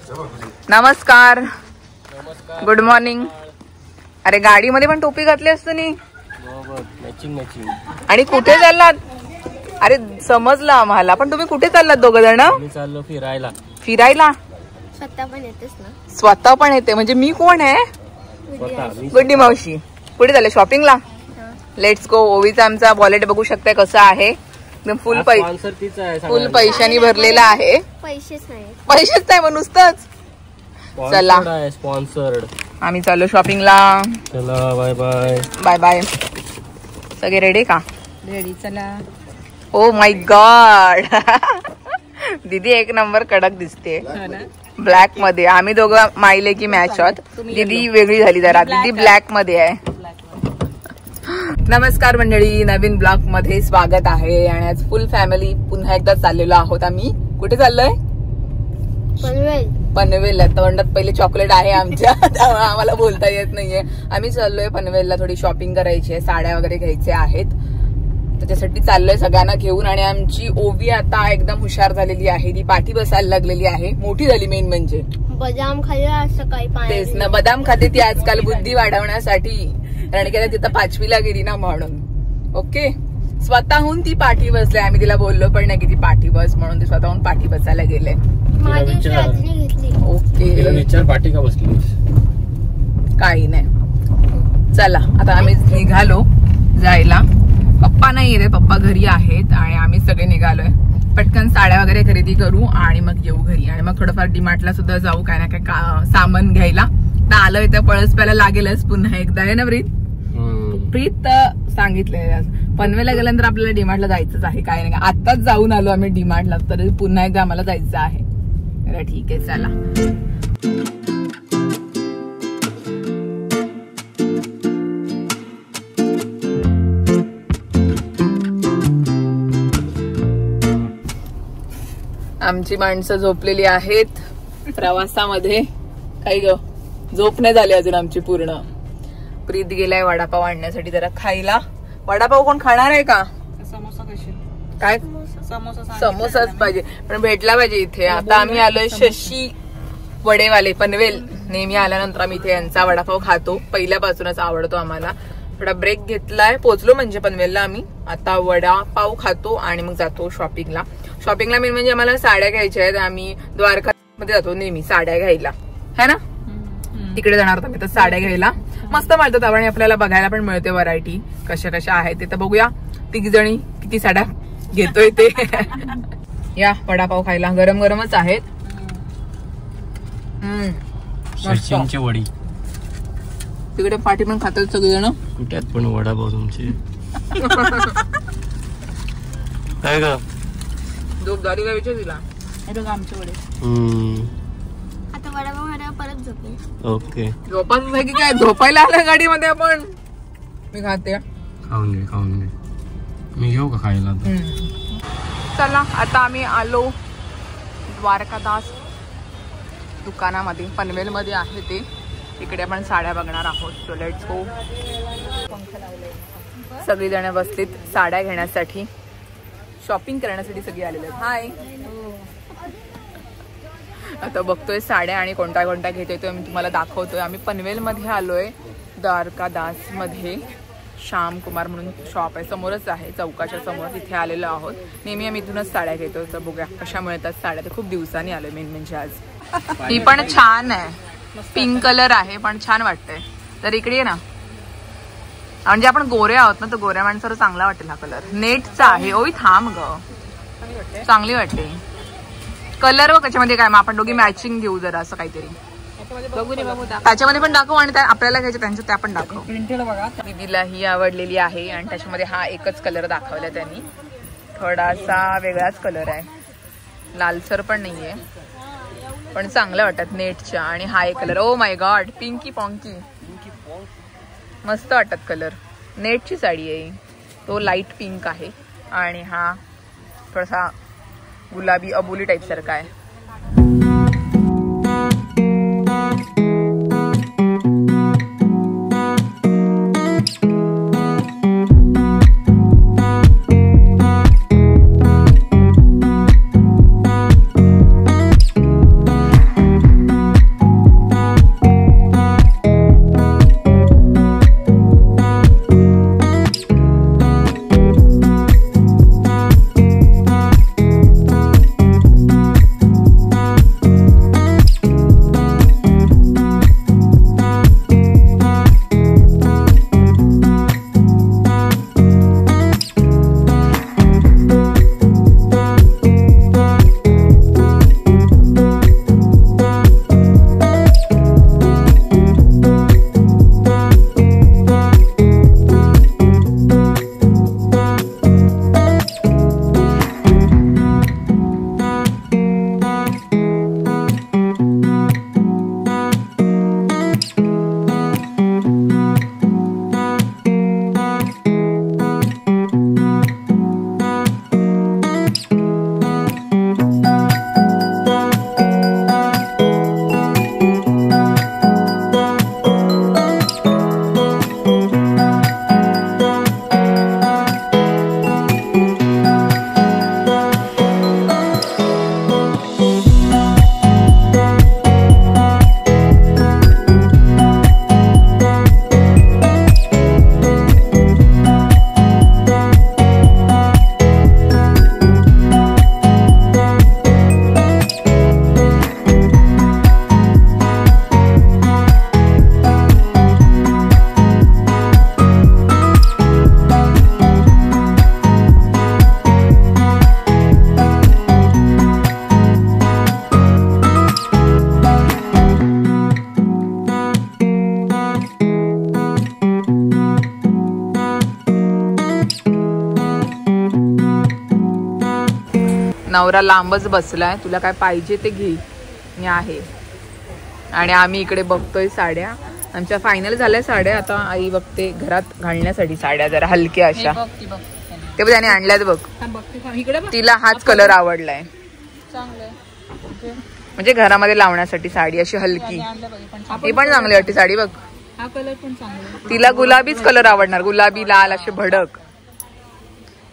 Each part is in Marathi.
नमस्कार. Good morning. अरे गाडीमध्ये पण टोपी घातली असतो नी. आणि कुठे चाललात? अरे समजलं आम्हाला, पण तुम्ही कुठे चाललात दोघं जण? चाललो फिरायला. फिरायला स्वतः पण येतेस ना? स्वतः पण येते म्हणजे मी कोण आहे? गुड्डी मावशी. कुठे चालले? शॉपिंगला. Let's go. ओवीचा आमचा वॉलेट बघू शकताय कसं आहे, एकदम फुल पैशानी भरलेला आहे. पैसेच नाही मग नुसतंच. चला स्पॉन्सर्ड. आम्ही चाललो शॉपिंगला. चला बाय बाय. Bye bye. सगळे रेडी का? रेडी. चला. Oh my god. दीदी एक नंबर कडक दिसते ब्लॅक मध्ये. आम्ही दोघं माईले की मॅच आहोत. दीदी वेगळी झाली जरा. दीदी ब्लॅक मध्ये आहे. नमस्कार मंडळी, नवीन ब्लॉग मध्ये स्वागत आहे. आणि आज फुल फॅमिली पुन्हा एकदा चाललेलो आहोत. आम्ही कुठे चाललोय? पनवेल. तोंडात पहिले चॉकलेट आहे आमच्या, त्यामुळे आम्हाला बोलता येत नाहीये. आम्ही चाललोय पनवेलला. थोडी शॉपिंग करायची आहे, साड्या वगैरे घ्यायच्या आहेत, त्याच्यासाठी चाललोय सगळ्यांना घेऊन. आणि आमची ओवी आता एकदम हुशार झालेली आहे. ती पाठी बसायला लागलेली आहे, मोठी झाली. मेन म्हणजे बदाम खाल्ला सकाळी. तेच ना, बदाम खाते ती आजकाल बुद्धी वाढवण्यासाठी. कारण की तिथं 5वीला गेली ना म्हणून. ओके. स्वतःहून ती पाठी बसले. आम्ही तिला बोललो पण नाही की ती पाठी बस म्हणून. ती स्वतःहून पाठी बसायला गेले. ओके. विचार पाठी का बसली? काही नाही. चला आता आम्ही निघालो जायला. पप्पा नाही रे, पप्पा घरी आहेत आणि आम्ही सगळे निघालोय. पटकन साड्या वगैरे खरेदी करू आणि मग येऊ घरी. आणि मग थोडंफार डीमार्टला सुद्धा जाऊ, काय ना काय सामान घ्यायला. तर आलोय तर पळस प्यायला लागेलच पुन्हा एकदा. आहे ना प्रीत? सांगितलंय पनवेलला गेल्यानंतर आपल्याला डीमार्टला जायचंच आहे. काय नाही, आताच जाऊन आलो आम्ही डीमार्टला, तर पुन्हा एकदा आम्हाला जायचं आहे. ठीक आहे चला. आमची माणसं झोपलेली आहेत प्रवासामध्ये. काही ग झोप नाही झाली अजून आमची पूर्ण. प्रीत गेलाय वडापाव आणण्यासाठी जरा खायला. वडापाव कोण खाणार आहे का? समोसा कशी काय? समोसाच पाहिजे, पण भेटला पाहिजे इथे. आता आम्ही आलोय शशी वडेवाले पनवेल. नेहमी आल्यानंतर आम्ही इथे यांचा वडापाव खातो, पहिल्यापासूनच आवडतो आम्हाला. थोडा ब्रेक घेतलाय, पोहोचलो म्हणजे पनवेलला आम्ही. आता वडापाव खातो आणि मग जातो शॉपिंगला. शॉपिंगला मेन म्हणजे आम्हाला साड्या घ्यायच्या आहेत. आम्ही द्वारका मध्ये जातो नेहमी साड्या घ्यायला, है ना? तिकडे जाणार होतो मी तर साड्या घ्यायला. मस्त मिळतात आणि आपल्याला बघायला पण मिळते व्हरायटी कशा कशा आहेत ते. तर बघूया तिघी जणी किती साड्या घेतोय ते. या वडापाव खायला. गरम गरमच आहेत. सचिनची वडी. तिकडे पाठी पण खातात सगळेजण. कुठ्यात पण वडापाव तुमचे. काय ग झोप झाली का विचार तिला? आमचे वडे. आता वडापाव खाण्यावर परत झोपेल. ओके. झोपायचं आहे की काय? झोपायला आलं गाडीमध्ये आपण. मी खाते. खाऊन घे. मी घेऊ का खायला? चला आता आम्ही आलो द्वारकादास दुकानामध्ये. पनवेल मध्ये आहे ते. इकडे आपण साड्या बघणार आहोत. So let's go. सगळी जण बसलीत साड्या घेण्यासाठी, शॉपिंग करण्यासाठी सगळी आलेले आहेत. हाय. आता बघतोय साड्या आणि कोणत्या कोणत्या घेतोय तो मी तुम्हाला दाखवतोय. आम्ही पनवेल मध्ये आलोय, द्वारकादास मध्ये. श्याम कुमार म्हणून शॉप आहे, समोरच आहे, चौकाच्या समोर. तिथे आलेलो आहोत. नेहमी आम्ही इथूनच साड्या घेतो. तर बघूया कशा मिळतात साड्या. तर खूप दिवसांनी आलोय मेन म्हणजे आज. ही पण छान आहे, पिंक कलर आहे पण छान वाटतंय. तर इकडे ये ना, म्हणजे आपण गोरे आहोत ना, तर गोऱ्या माणसाला चांगला वाटेल हा कलर. नेटचा आहे. ओय थांब ग, चांगली वाटते कलर. व त्याच्यामध्ये काय, मग आपण दोघी मॅचिंग घेऊ जरा असं काहीतरी. त्याच्यामध्ये पण दाखव आणि आपल्याला घ्यायचे त्यांच्या त्या पण दाखव. दीदीला ही आवडलेली आहे आणि त्याच्यामध्ये हा एकच कलर दाखवला त्यांनी. थोडासा वेगळाच कलर आहे, लालसर पण नाहीये, पण चांगलं वाटत नेटच्या. आणि हा एक colour, oh my god, pinky ponky, मस्त वाटत कलर. नेटची साडी आहे, तो लाईट पिंक आहे आणि हा थोडासा गुलाबी अबोली टाईप सारखा आहे. नवरा लांबच बसलाय, तुला काय पाहिजे ते घे, मी आहे. आणि आम्ही इकडे बघतोय साड्या. आमच्या फायनल झाल्या साड्या. आता आई बघते घरात घालण्यासाठी साड्या जरा हलक्या अशा. ते पण त्याने आणल्यात बघ. तिला हाच कलर आवडलाय, म्हणजे घरामध्ये लावण्यासाठी साडी अशी हलकी. ही पण चांगली वाटते साडी बघ. हा कलर पण चांगला. तिला गुलाबीच कलर आवडणार, गुलाबी लाल असे भडक.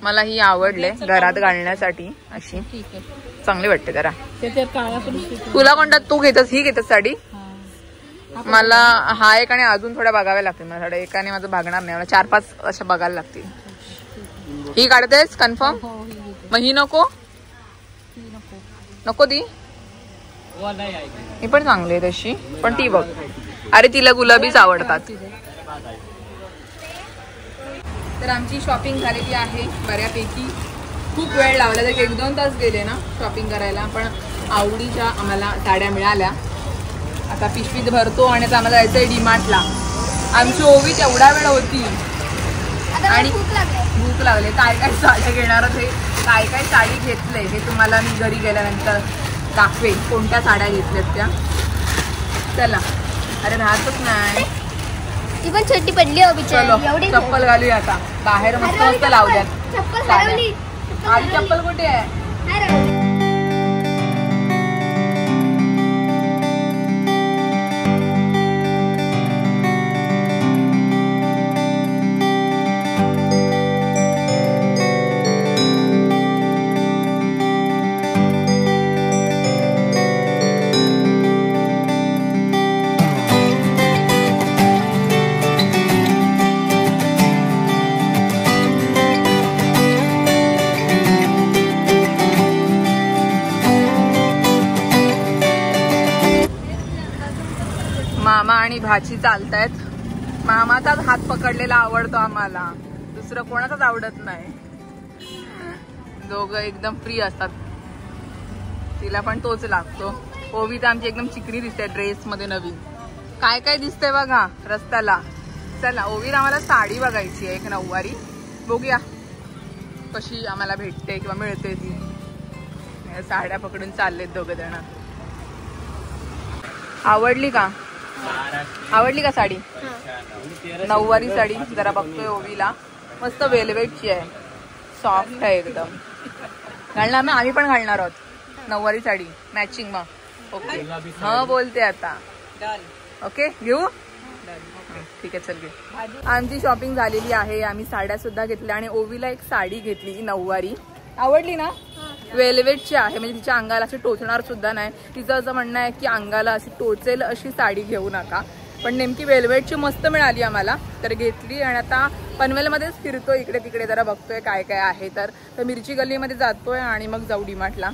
मला ही आवडले घरात घालण्यासाठी अशी चांगली वाटते जरा. तुला कोणता तू घेतस? ही घेतस साडी? मला हा एक आणि अजून थोड्या बघाव्या लागतील मला साड्या. एकाने माझं भागणार नाही, मला 4-5 अशा बघायला लागतील. ही काढतेस कन्फर्म? मग ही नको? नको ती? ही पण चांगली आहे तशी, पण ती बघ. अरे तिला गुलाबीच आवडतात. तर आमची शॉपिंग झालेली आहे बऱ्यापैकी. खूप वेळ लावला, तर 1-2 तास गेले ना शॉपिंग करायला, पण आवडीच्या आम्हाला साड्या मिळाल्या. आता पिशवीत भरतो आणि आता आम्हाला जायचंय डीमार्टला. आमची ओवी तेवढा वेळ होती आणि भूक लागले. काय काय साड्या घेणार हे, काय काय साडी घेतले हे तुम्हाला मी घरी गेल्यानंतर दाखवेन, कोणत्या साड्या घेतल्यात त्या. चला, अरे राहतच नाही. ती पण छोटी पडली हो बिचारी. एवढी चप्पल घालूया आता. बाहेर मस्त मस्त लावल्यात. आधी चप्पल कुठे आहे? मामा आणि भाची चालतायत. मामाचाच हात पकडलेला आवडतो आम्हाला, दुसरं कोणाचाच आवडत नाही. दोघं एकदम फ्री असतात. तिला पण तोच लागतो. ओवी तर आमची एकदम चिकनी दिसते ड्रेस मध्ये नवीन. काय काय दिसतंय बघा रस्त्याला. चला, ओवीला आम्हाला साडी बघायची आहे, एक नऊवारी. बघूया कशी आम्हाला भेटते किंवा मिळते ती. साड्या पकडून चाललेत दोघं जण. आवडली का? आवडली का साडी? नऊवारी साडी जरा बघतोय ओवीला. मस्त वेलवेटची आहे, सॉफ्ट आहे एकदम. घालणार ना? आम्ही पण घालणार आहोत नऊवारी साडी मॅचिंग. मग ओके, हा बोलते आता. ओके, घेऊ? ठीक आहे, चल घे. आमची शॉपिंग झालेली आहे. आम्ही साड्या सुद्धा घेतल्या आणि ओवीला एक साडी घेतली नऊवारी. आवडली ना? वेलवेटची आहे, म्हणजे तिच्या अंगाला अशी टोचणार सुद्धा नाही. तिचं असं म्हणणं आहे की अंगाला अशी टोचेल अशी साडी घेऊ नका, पण नेमकी वेलवेटची मस्त मिळाली आम्हाला, तर घेतली. आणि आता पनवेलमध्येच फिरतोय, इकडे तिकडे जरा बघतोय काय काय आहे. तर मिरची गल्लीमध्ये जातोय आणि मग जाऊ डीमार्टला.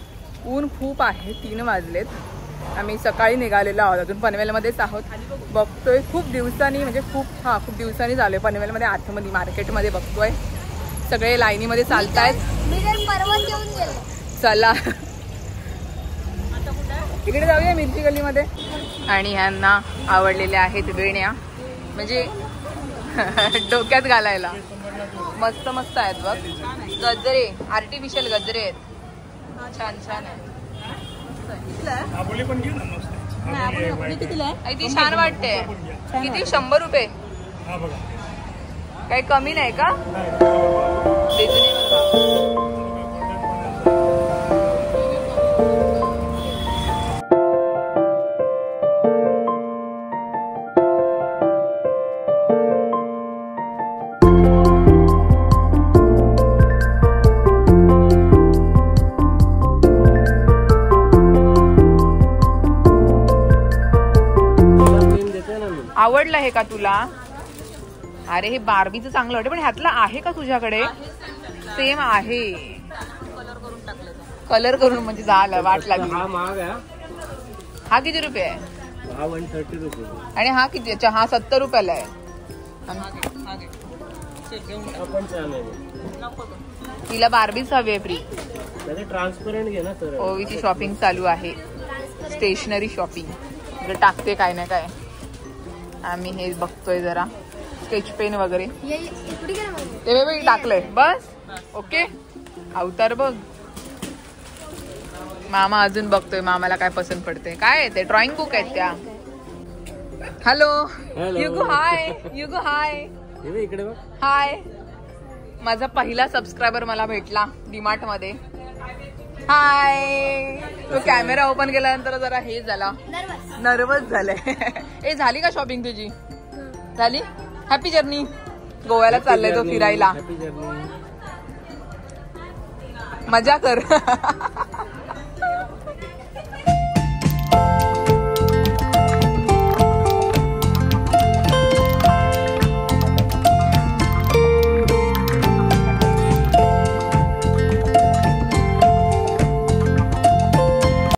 ऊन खूप आहे, 3 वाजलेत. आम्ही सकाळी निघालेलो आहोत, अजून पनवेलमध्येच आहोत. बघतोय खूप दिवसांनी, म्हणजे खूप दिवसांनी झालोय पनवेलमध्ये. आतमध्ये मार्केटमध्ये बघतोय सगळे लाईनीमध्ये चालतायत. चला तिकडे जाऊया मिरची गल्लीमध्ये. आणि ह्यांना आवडलेल्या आहेत वेण्या, म्हणजे डोक्यात घालायला. मस्त मस्त आहेत बघ. गजरे, आर्टिफिशियल गजरे आहेत, छान छान आहे. ती छान वाटते. किती? 100 रुपये. काही कमी नाही का? आवडलं हे का तुला? अरे हे बार्बीचं चांगलं वाटतं, पण ह्यातलं आहे का तुझ्याकडे? सेम आहे. कलर करून म्हणजे झालं, वाट लागली. हा किती रुपये आहे? हा 130 रुपये. आणि हा किती? अच्छा, हा 70 रुपयाला आहे. तिला बार्बीच हवी आहे फ्री. ट्रान्सपरंट घे ना. तर ओवीची शॉपिंग चालू आहे, स्टेशनरी शॉपिंग. टाकते काय ना काय. आम्ही हे बघतोय जरा स्केच पेन वगैरे. ते टाकलंय बस. ओके, अवतार बघ. मामा अजून बघतोय मामाला काय पसंत पडते. काय आहे ते ड्रॉइंग बुक आहेत त्या. हॅलो युगू हाय. युगू हाय. इकडे बघ. हाय. माझा पहिला सबस्क्रायबर मला भेटला डीमार्ट मध्ये. हाय. तो कॅमेरा ओपन केल्यानंतर जरा हे झाला, नर्वस झालंय. ए झाली का शॉपिंग तुझी? झाली. Happy journey. गोव्याला चाललाय तो फिरायला. मजा कर.